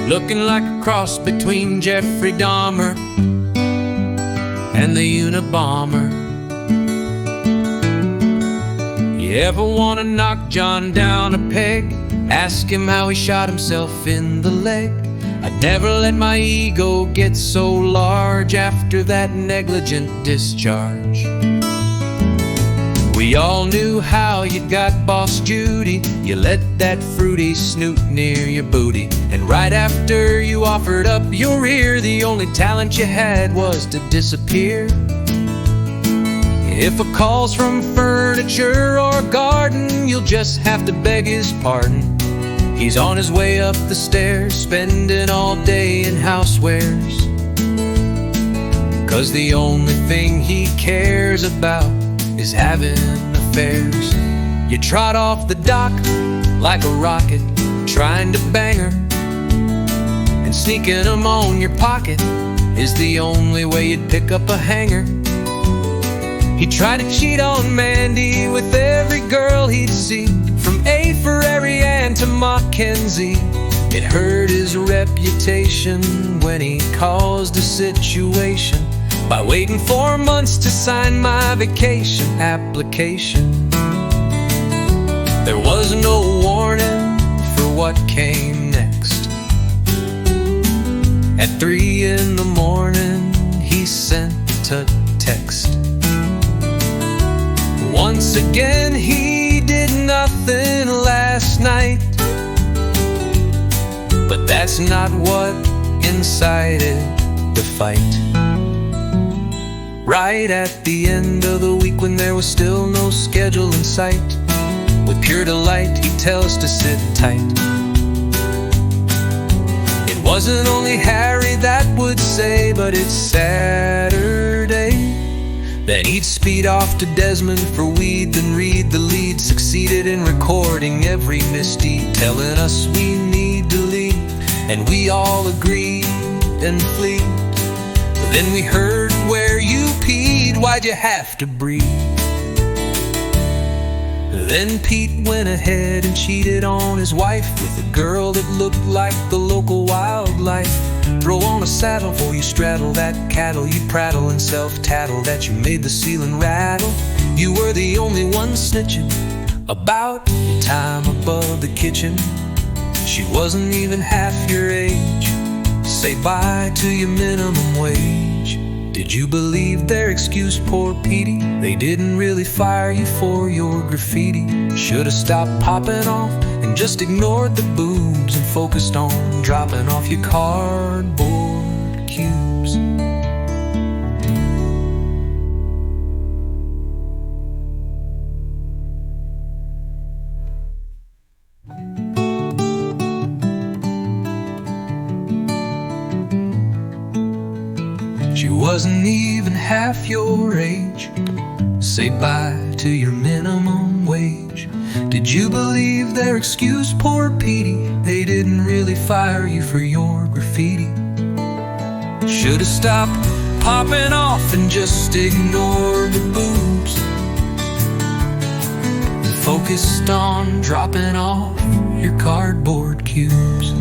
looking like a cross between Jeffrey Dahmer and the Unabomber. You ever wanna knock John down a peg? Ask him how he shot himself in the leg. I'd never let my ego get so large after that negligent discharge. We all knew how you got Boss Judy. You let that fruity snoot near your booty, and right after you offered up your ear, the only talent you had was to disappear. If a call's from furniture or garden, you'll just have to beg his pardon. He's on his way up the stairs, spending all day in housewares, 'cause the only thing he cares about is having affairs. You trot off the dock like a rocket, trying to bang her, and sneaking them on your pocket is the only way you'd pick up a hanger. He tried to cheat on Mandy with every girl he'd see, from A. Ferrari and to Mackenzie. It hurt his reputation when he caused a situation by waiting 4 months to sign my vacation application. There was no warning for what came next. At 3 in the morning, he sent a text. Once again, he did nothing last night, but that's not what incited the fight. Right at the end of the week, when there was still no schedule in sight, with pure delight, he'd tell us to sit tight. It wasn't only Harry that would say, but it's Saturday. Then he'd speed off to Desmond for weed, then read the lead, succeeded in recording every misdeed, telling us we need to leave, and we all agreed and flee. Then we heard where you peed, why'd you have to breathe? Then Pete went ahead and cheated on his wife with a girl that looked like the local wildlife. Throw on a saddle for you straddle that cattle, you prattle and self-tattle that you made the ceiling rattle. You were the only one snitching about your time above the kitchen. She wasn't even half your age. Say bye to your minimum wage. Did you believe their excuse, poor Petey? They didn't really fire you for your graffiti. Should've stopped popping off and just ignored the boobs and focused on dropping off your cardboard cubes. She wasn't even half your age. Say bye to your minimum wage. Did you believe their excuse, poor Petey? They didn't really fire you for your graffiti. Should've stopped popping off and just ignored the boobs, and focused on dropping off your cardboard cubes.